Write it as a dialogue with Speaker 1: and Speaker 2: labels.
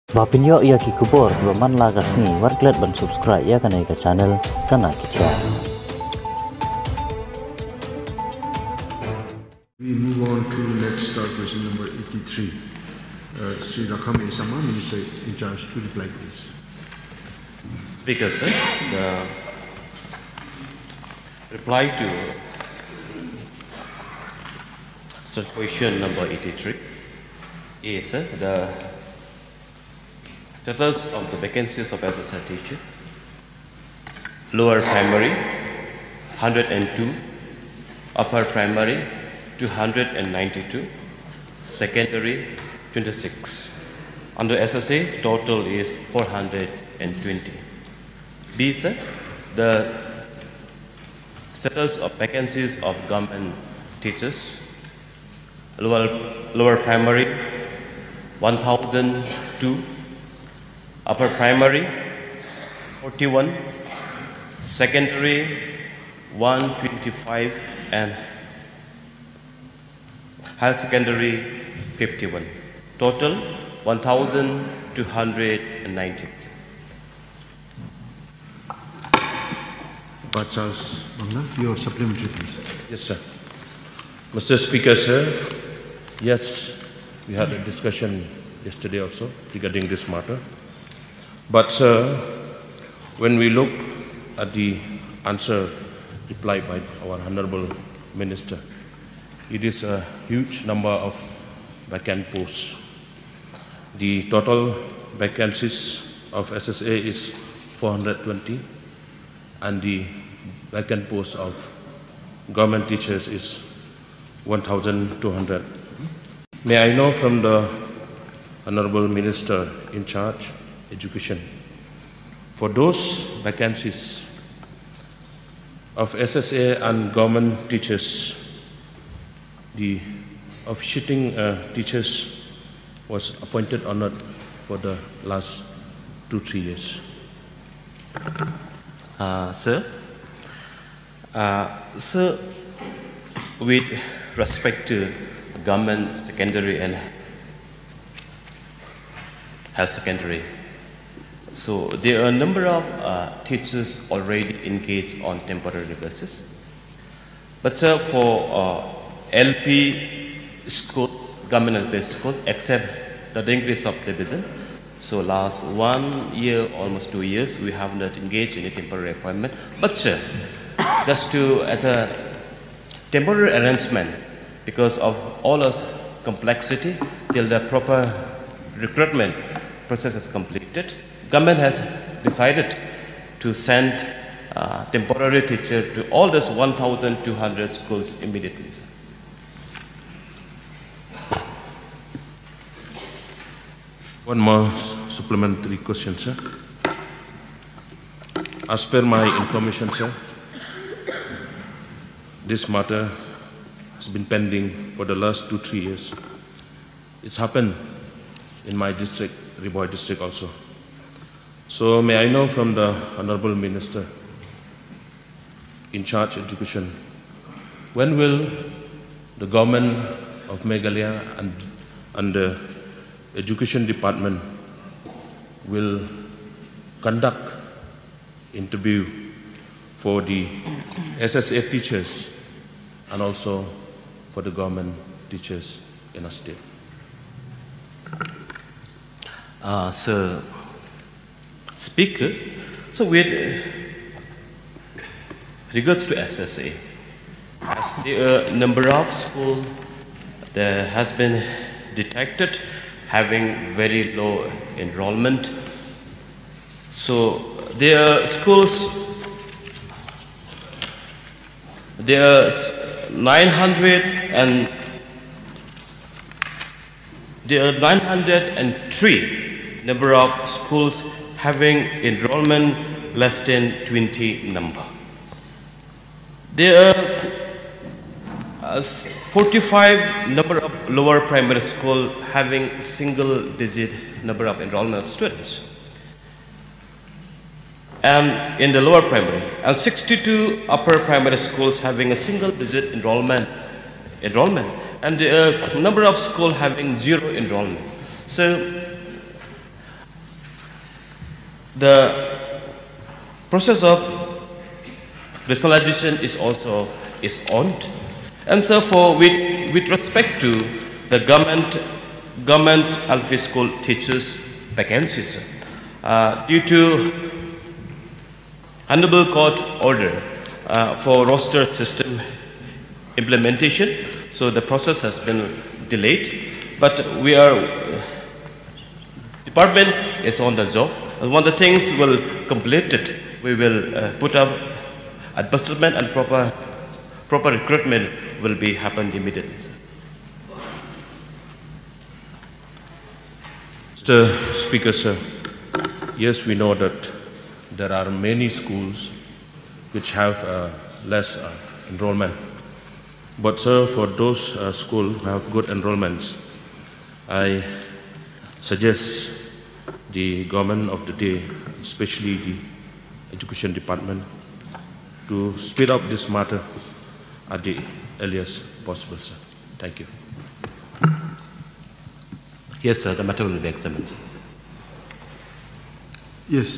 Speaker 1: Bapinyo iya ki kubor baman lagas ni warklet ban subscribe ya kanai ke channel kana kicha.
Speaker 2: We move on to next question number 83. Sri Rakham Esama, Minister in charge, to reply please.
Speaker 3: Speaker, sir, the reply to question number 83 is the status of the vacancies of SSR teacher. Lower primary 102, upper primary 292, secondary 26. Under SSA, total is 420. B, sir, the status of vacancies of government teachers. Lower primary 1002, upper primary 41, secondary 125, and higher secondary 51. Total 1290.
Speaker 2: Charles Marngar, your supplementary please.
Speaker 4: Yes, sir. Mr. Speaker, sir, yes, we had a discussion yesterday also regarding this matter. But, sir, when we look at the answer replied by our Honorable Minister, it is a huge number of vacant posts. The total vacancies of SSA is 420, and the vacant posts of government teachers is 1,200. May I know from the Honorable Minister in charge, Education, for those vacancies of SSA and government teachers, the officiating teachers was appointed or not for the last 2-3 years?
Speaker 3: Sir, with respect to government secondary and higher secondary, so there are a number of teachers already engaged on temporary basis. But sir, for LP school, government LP school, except the increase of division, so last 1 year, almost 2 years, we have not engaged in a temporary appointment. But sir, just to, as a temporary arrangement, because of all of complexity, till the proper recruitment process is completed, government has decided to send temporary teacher to all those 1,200 schools immediately, sir.
Speaker 4: One more supplementary question, sir. As per my information, sir, this matter has been pending for the last 2-3 years. It's happened in my district, Riboy district also. So may I know from the Honorable Minister in charge of education, when will the government of Meghalaya and the Education Department will conduct interview for the SSA teachers and also for the government teachers in our state?
Speaker 3: Sir, Speaker, so with regards to SSA, as the number of schools that has been detected having very low enrollment, so there are schools, there are 903 number of schools having enrollment less than 20 number. There are 45 number of lower primary school having single digit number of enrollment of students, and in the lower primary, and 62 upper primary schools having a single digit enrollment, and the number of schools having zero enrollment. So The process of rationalization is also on, and so with respect to the government LP school teachers vacancies, due to Honorable Court order for roster system implementation, so the process has been delayed, but department is on the job. And when the things will complete it, we will put up advertisement and proper recruitment will be happen immediately, sir.
Speaker 4: Mr. Speaker, sir, yes, we know that there are many schools which have less enrollment. But, sir, for those schools who have good enrollments, I suggest the government of the day, especially the education department, to speed up this matter at the earliest possible, sir. Thank you.
Speaker 3: Yes, sir, the matter will be examined.
Speaker 2: Yes.